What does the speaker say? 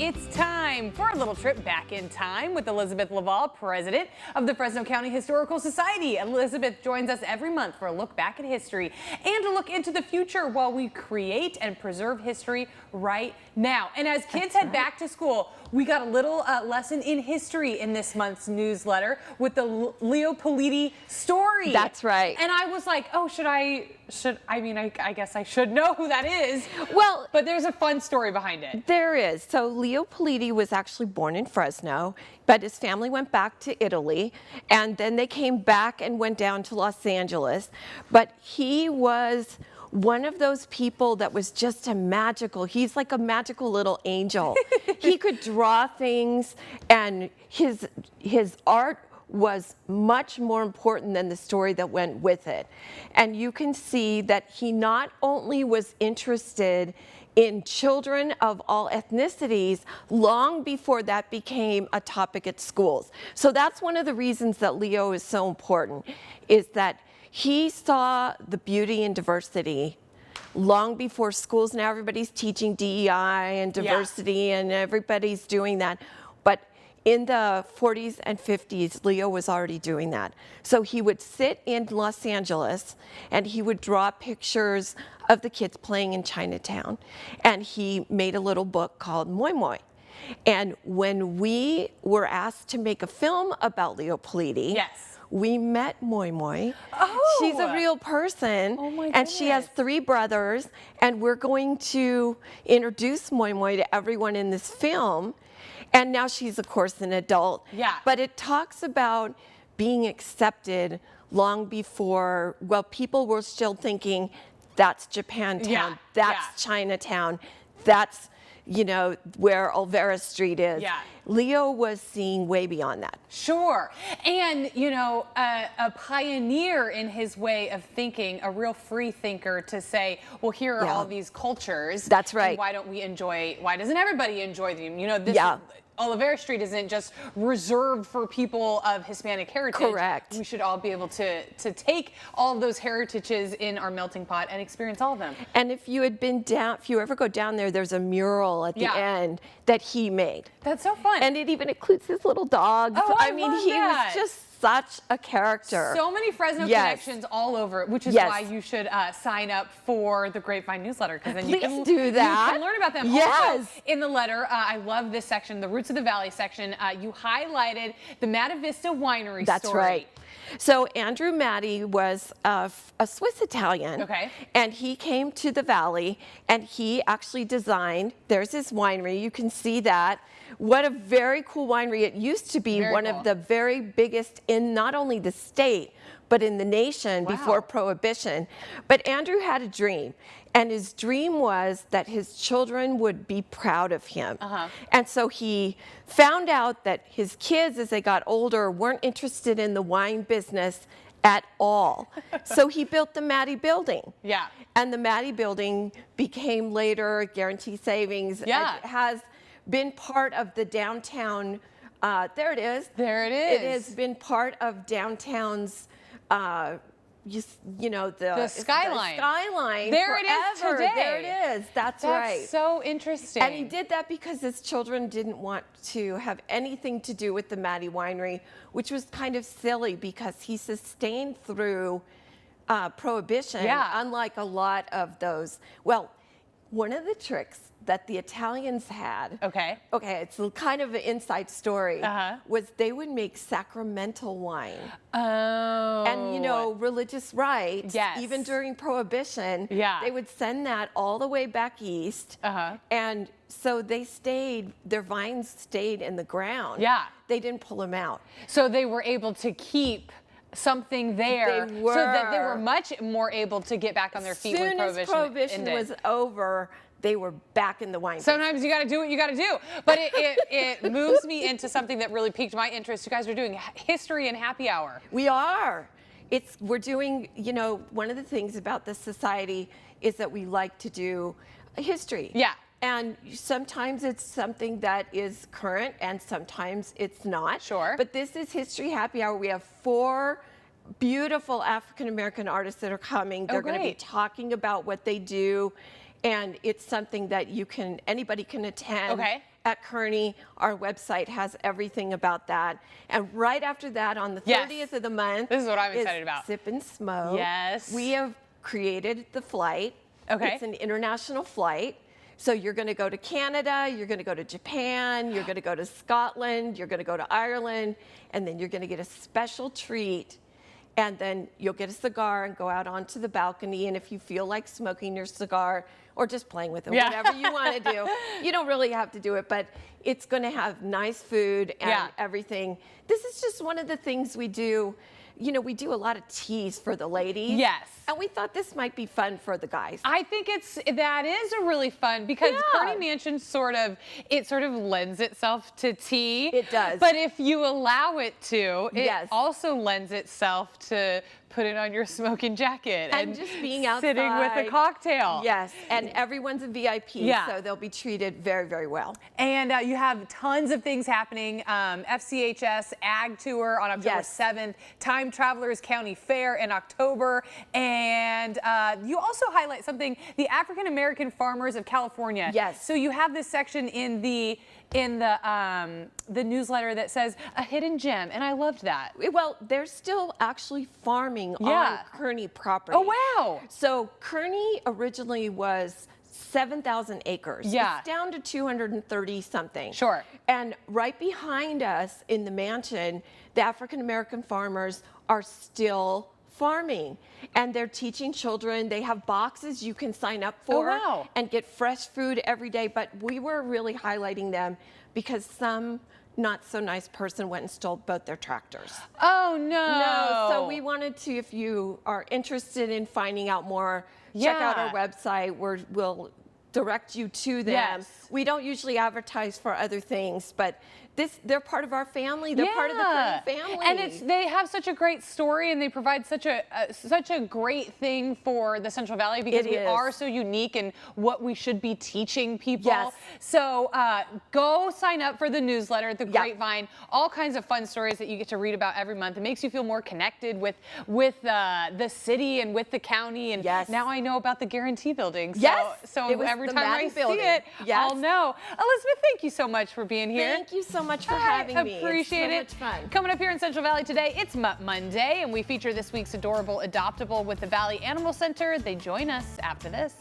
It's time for a little trip back in time with Elizabeth Laval, president of the Fresno County Historical Society. Elizabeth joins us every month for a look back at history and a look into the future while we create and preserve history right now. And as kids head back to school, we got a little lesson in history in this month's newsletter with the Leo Politi story. That's right. And I was like, oh, I guess I should know who that is. Well, but there's a fun story behind it. There is. So Leo Politi was actually born in Fresno, but his family went back to Italy, and then they came back and went down to Los Angeles. But he was one of those people that was just he's like a magical little angel. He could draw things, and his art was much more important than the story that went with it. And you can see that he not only was interested in children of all ethnicities long before that became a topic at schools. So that's one of the reasons that Leo is so important, is that he saw the beauty and diversity long before schools. Now everybody's teaching DEI and diversity, and everybody's doing that. But in the 40s and 50s, Leo was already doing that. So he would sit in Los Angeles and he would draw pictures of the kids playing in Chinatown. And he made a little book called Moi Moi. And when we were asked to make a film about Leo Politi, we met Moi Moi. Oh. She's a real person. Oh my and she has 3 brothers. And we're going to introduce Moi Moi to everyone in this film. And now she's, of course, an adult. Yeah. But it talks about being accepted long before, well, people were still thinking, that's Japantown, that's Chinatown, that's, you know, where Olvera Street is. Yeah. Leo was seeing way beyond that. Sure. And, you know, a pioneer in his way of thinking, a real free thinker to say, well, here are all these cultures. That's right. And why doesn't everybody enjoy them? You know, this Olvera Street isn't just reserved for people of Hispanic heritage. Correct. We should all be able to take all of those heritages in our melting pot and experience all of them. And if you ever go down there, there's a mural at the end that he made. That's so fun. And it even includes his little dogs. Oh, I mean, he was just such a character. So many Fresno connections all over it, which is why you should sign up for the Grapevine newsletter, because then you can do that. You can learn about them. Also, in the letter, I love this section, the Roots of the Valley section. You highlighted the Mata Vista Winery story. That's right. So Andrew Matti was a Swiss Italian, and he came to the Valley, and he actually designed, there's his winery, you can see that. What a very cool winery. It used to be one of the very biggest in not only the state, but in the nation before Prohibition. But Andrew had a dream, and his dream was that his children would be proud of him. And so he found out that his kids, as they got older, weren't interested in the wine business at all. So he built the Matti Building. And the Matti Building became later Guarantee Savings. It has been part of the downtown, there it is. There it is. It has been part of downtown's, you know, the skyline. The skyline. There forever. it is today. There it is. That's right. That's so interesting. And he did that because his children didn't want to have anything to do with the Matti Winery, which was kind of silly because he sustained through Prohibition, unlike a lot of those. Well, one of the tricks that the Italians had, it's kind of an inside story, was they would make sacramental wine. And, you know, religious rites, even during Prohibition, they would send that all the way back east. And so their vines stayed in the ground. They didn't pull them out. So they were able to keep something there, so that they were much more able to get back on their feet when Prohibition was over. They were back in the wine business. Sometimes you got to do what you got to do. But it moves me into something that really piqued my interest. You guys are doing history and happy hour. We are. We're doing, you know, one of the things about this society is that we like to do history. And sometimes it's something that is current and sometimes it's not. But this is History Happy Hour. We have 4 beautiful African-American artists that are coming. They're going to be talking about what they do. And it's something that anybody can attend at Kearney. Our website has everything about that. And right after that, on the 30th of the month, this is what I'm excited about. Sip and Smoke. Yes. We have created the flight. Okay. It's an international flight. So you're going to go to Canada, you're going to go to Japan, you're going to go to Scotland, you're going to go to Ireland, and then you're going to get a special treat. And then you'll get a cigar and go out onto the balcony. And if you feel like smoking your cigar or just playing with it, whatever you want to do, you don't really have to do it. But it's going to have nice food and everything. This is just one of the things we do. You know, we do a lot of teas for the ladies. Yes. And we thought this might be fun for the guys. I think that is a really fun, because Kearney Mansion sort of lends itself to tea. It does. But if you allow it to, it also lends itself to put it on your smoking jacket and just being outside, sitting with a cocktail. Yes, and everyone's a VIP, so they'll be treated very, very well. And you have tons of things happening. FCHS Ag Tour on October 7th, Time Travelers County Fair in October, and you also highlight something, the African American Farmers of California. Yes. So you have this section in the newsletter that says a hidden gem, and I loved that. Well, they're still actually farming on Kearney property. Oh, wow. So Kearney originally was 7,000 acres. Yeah. It's down to 230 something. Sure. And right behind us in the mansion, the African American farmers are still farming, and they're teaching children. They have boxes you can sign up for and get fresh food every day. But we were really highlighting them because some not so nice person went and stole both their tractors. Oh, no. No, so we wanted to, if you are interested in finding out more, check out our website. We'll direct you to them. Yes. We don't usually advertise for other things, but they're part of our family. They're part of the Kearney family. And they have such a great story, and they provide such a great thing for the Central Valley, because we are so unique in what we should be teaching people. Yes. So go sign up for the newsletter, The Grapevine. All kinds of fun stories that you get to read about every month. It makes you feel more connected with the city and with the county. And now I know about the Guarantee Building. So every time I see it, I'll know. Elizabeth, thank you so much for being here. Thank you so much for having me. Appreciate it. It's so much fun. Coming up here in Central Valley today, it's Mutt Monday, and we feature this week's Adorable Adoptable with the Valley Animal Center. They join us after this.